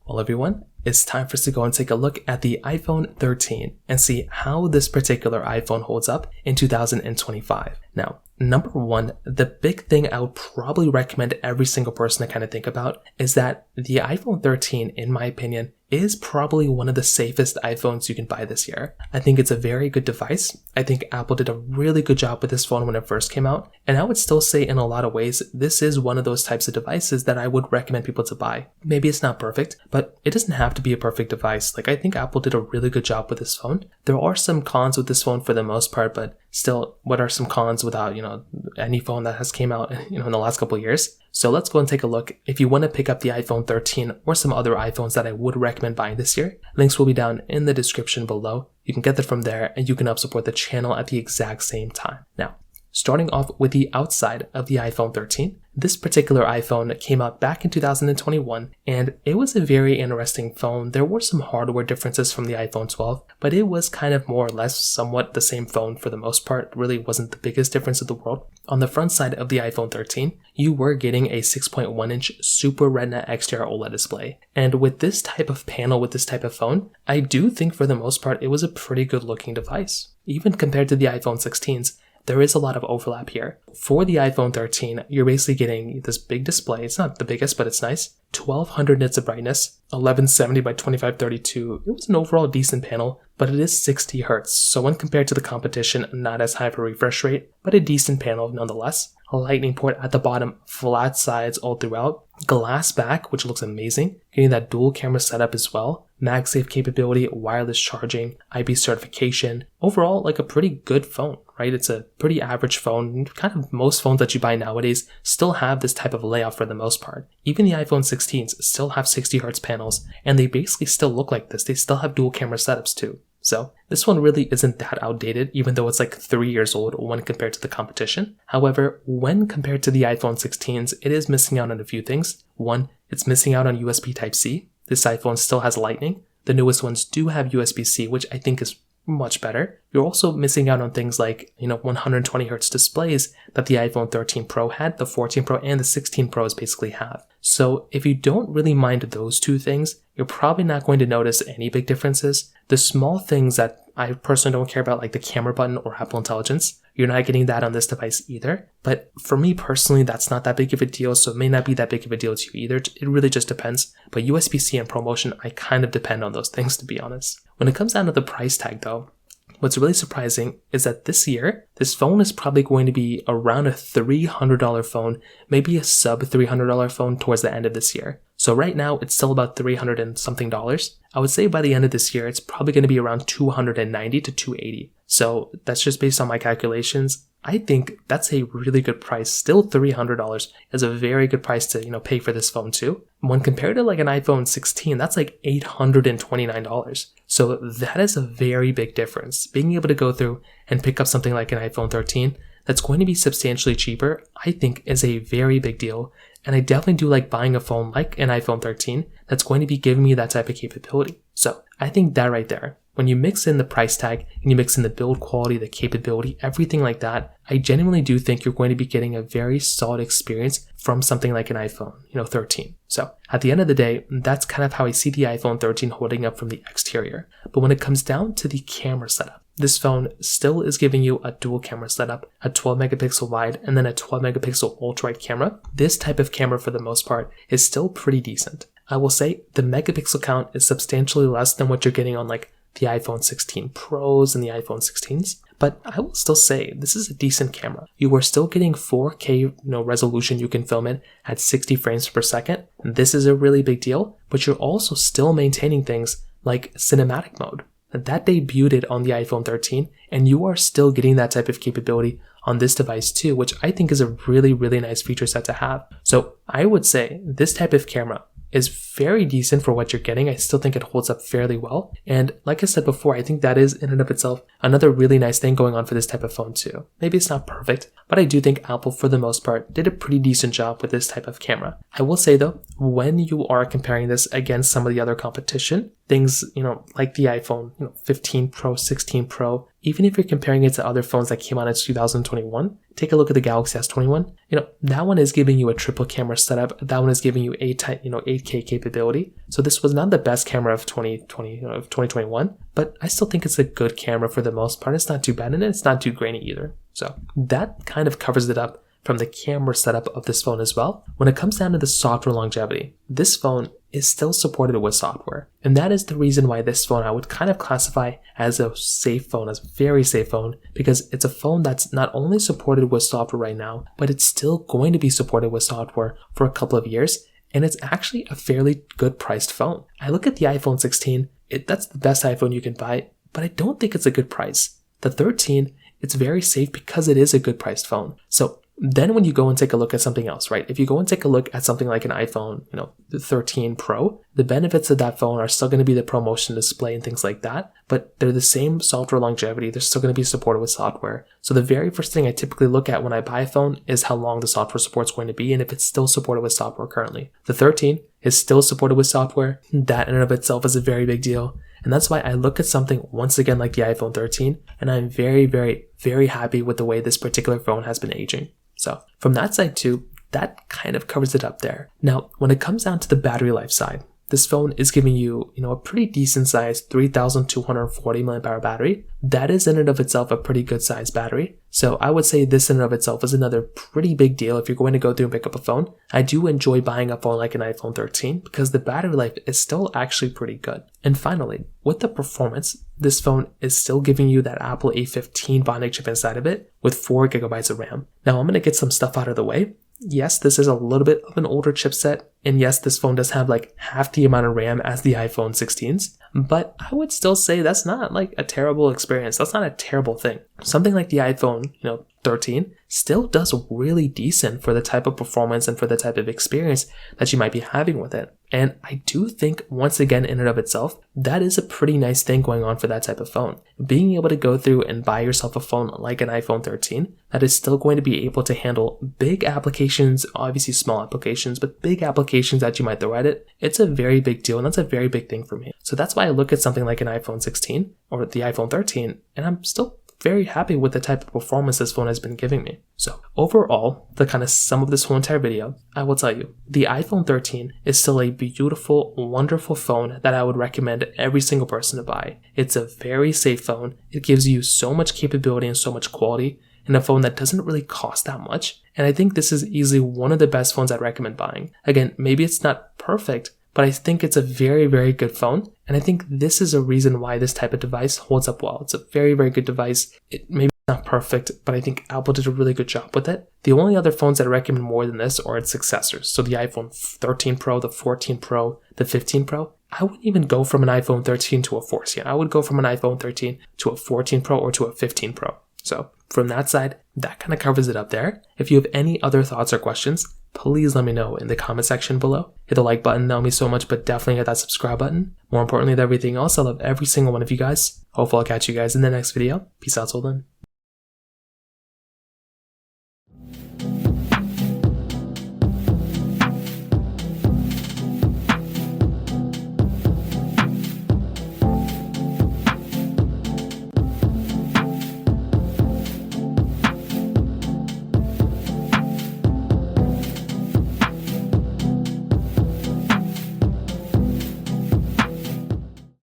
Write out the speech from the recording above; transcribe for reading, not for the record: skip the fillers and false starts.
Well, everyone, it's time for us to go and take a look at the iPhone 13 and see how this particular iPhone holds up in 2025. Now, number one, the big thing I would probably recommend every single person to kind of think about is that the iPhone 13, in my opinion, is probably one of the safest iPhones you can buy this year. I think it's a very good device. I think Apple did a really good job with this phone when it first came out. And I would still say in a lot of ways, this is one of those types of devices that I would recommend people to buy. Maybe it's not perfect, but it doesn't have to be a perfect device. Like, I think Apple did a really good job with this phone. There are some cons with this phone for the most part, but still, what are some cons without, any phone that has came out, in the last couple of years? So let's go and take a look. If you want to pick up the iPhone 13 or some other iPhones that I would recommend buying this year, links will be down in the description below. You can get that from there and you can help support the channel at the exact same time. Now, starting off with the outside of the iPhone 13, this particular iPhone came out back in 2021, and it was a very interesting phone. There were some hardware differences from the iPhone 12, but it was kind of more or less somewhat the same phone for the most part. It really wasn't the biggest difference in the world. On the front side of the iPhone 13, you were getting a 6.1-inch Super Retina XDR OLED display. And with this type of panel, with this type of phone, I do think for the most part, it was a pretty good looking device. Even compared to the iPhone 16s, there is a lot of overlap here. For the iPhone 13, you're basically getting this big display. It's not the biggest, but it's nice. 1200 nits of brightness, 1170 by 2532. It was an overall decent panel, but it is 60 Hz. So when compared to the competition, not as high of a refresh rate, but a decent panel nonetheless. A lightning port at the bottom, flat sides all throughout. Glass back, which looks amazing. Getting that dual camera setup as well. MagSafe capability, wireless charging, IP certification. Overall, like a pretty good phone, right? It's a pretty average phone. Kind of most phones that you buy nowadays still have this type of layout for the most part. Even the iPhone 16s still have 60 Hz panels, and they basically still look like this. They still have dual camera setups too. So this one really isn't that outdated, even though it's like 3 years old when compared to the competition. However, when compared to the iPhone 16s, it is missing out on a few things. One, it's missing out on USB Type-C. This iPhone still has Lightning. The newest ones do have USB-C, which I think is much better. You're also missing out on things like, 120 Hz displays that the iPhone 13 Pro had, the 14 Pro and the 16 Pros basically have. So if you don't really mind those two things, you're probably not going to notice any big differences. The small things that I personally don't care about, like the camera button or Apple Intelligence, you're not getting that on this device either. But for me personally, that's not that big of a deal, so it may not be that big of a deal to you either. It really just depends. But USB-C and ProMotion, I kind of depend on those things, to be honest. When it comes down to the price tag though, what's really surprising is that this year, this phone is probably going to be around a $300 phone, maybe a sub $300 phone towards the end of this year. So right now, it's still about $300 and something. I would say by the end of this year, it's probably going to be around $290 to $280. So that's just based on my calculations. I think that's a really good price. Still $300 is a very good price to, pay for this phone too. When compared to like an iPhone 16, that's like $829. So that is a very big difference. Being able to go through and pick up something like an iPhone 13 that's going to be substantially cheaper, I think is a very big deal. And I definitely do like buying a phone like an iPhone 13 that's going to be giving me that type of capability. So I think that right there, when you mix in the price tag and you mix in the build quality, the capability, everything like that, I genuinely do think you're going to be getting a very solid experience from something like an iPhone, 13. So at the end of the day, that's kind of how I see the iPhone 13 holding up from the exterior. But when it comes down to the camera setup, this phone still is giving you a dual camera setup, a 12 megapixel wide and then a 12 megapixel ultra wide camera. This type of camera for the most part is still pretty decent. I will say the megapixel count is substantially less than what you're getting on like the iPhone 16 Pros and the iPhone 16s, but I will still say this is a decent camera. You are still getting 4K resolution. You can film it at 60 frames per second. This is a really big deal, but you're also still maintaining things like cinematic mode. That debuted on the iPhone 13, and you are still getting that type of capability on this device too, which I think is a really, really nice feature set to have. So I would say this type of camera is very decent for what you're getting. I still think it holds up fairly well. And like I said before, I think that is in and of itself another really nice thing going on for this type of phone too. Maybe it's not perfect, but I do think Apple for the most part did a pretty decent job with this type of camera. I will say though, when you are comparing this against some of the other competition, things, like the iPhone, 15 Pro, 16 Pro, even if you're comparing it to other phones that came out in 2021, take a look at the Galaxy S21. That one is giving you a triple camera setup. That one is giving you 8K capability. So this was not the best camera of 2021, but I still think it's a good camera for the most part. It's not too bad, and it's not too grainy either. So that kind of covers it up from the camera setup of this phone as well. When it comes down to the software longevity, this phone is still supported with software. And that is the reason why this phone I would kind of classify as a safe phone, as a very safe phone, because it's a phone that's not only supported with software right now, but it's still going to be supported with software for a couple of years. And it's actually a fairly good priced phone. I look at the iPhone 16, that's the best iPhone you can buy, but I don't think it's a good price. The 13, it's very safe because it is a good priced phone. So then when you go and take a look at something else, right? If you go and take a look at something like an iPhone, the 13 Pro, the benefits of that phone are still going to be the ProMotion display and things like that, but they're the same software longevity. They're still going to be supported with software. So the very first thing I typically look at when I buy a phone is how long the software support is going to be and if it's still supported with software currently. The 13 is still supported with software. That in and of itself is a very big deal. And that's why I look at something once again like the iPhone 13, and I'm very, very, very happy with the way this particular phone has been aging. So from that side too, that kind of covers it up there. Now, when it comes down to the battery life side, this phone is giving you, a pretty decent sized 3,240 mAh battery. That is in and of itself a pretty good sized battery. So I would say this in and of itself is another pretty big deal if you're going to go through and pick up a phone. I do enjoy buying a phone like an iPhone 13 because the battery life is still actually pretty good. And finally, with the performance, this phone is still giving you that Apple A15 bonding chip inside of it with 4 gigabytes of RAM. Now I'm going to get some stuff out of the way. Yes, this is a little bit of an older chipset, and yes, this phone does have like half the amount of RAM as the iPhone 16s, but I would still say that's not like a terrible experience. That's not a terrible thing. Something like the iPhone, 13 still does really decent for the type of performance and for the type of experience that you might be having with it. And I do think, once again, in and of itself, that is a pretty nice thing going on for that type of phone. Being able to go through and buy yourself a phone like an iPhone 13 that is still going to be able to handle big applications, obviously small applications, but big applications that you might throw at it, it's a very big deal, and that's a very big thing for me. So that's why I look at something like an iPhone 16 or the iPhone 13, and I'm still very happy with the type of performance this phone has been giving me. So overall, the kind of sum of this whole entire video, I will tell you, the iPhone 13 is still a beautiful, wonderful phone that I would recommend every single person to buy. It's a very safe phone. It gives you so much capability and so much quality in a phone that doesn't really cost that much. And I think this is easily one of the best phones I'd recommend buying. Again, maybe it's not perfect, but I think it's a very, very good phone. And I think this is a reason why this type of device holds up well. It's a very, very good device. It maybe not perfect, but I think Apple did a really good job with it. The only other phones that I recommend more than this are its successors. So the iPhone 13 Pro, the 14 Pro, the 15 Pro. I wouldn't even go from an iPhone 13 to a 14. I would go from an iPhone 13 to a 14 Pro or to a 15 Pro. So from that side, that kind of covers it up there. If you have any other thoughts or questions, please let me know in the comment section below. Hit the like button, that would mean so much, but definitely hit that subscribe button. More importantly than everything else, I love every single one of you guys. Hopefully I'll catch you guys in the next video. Peace out till then.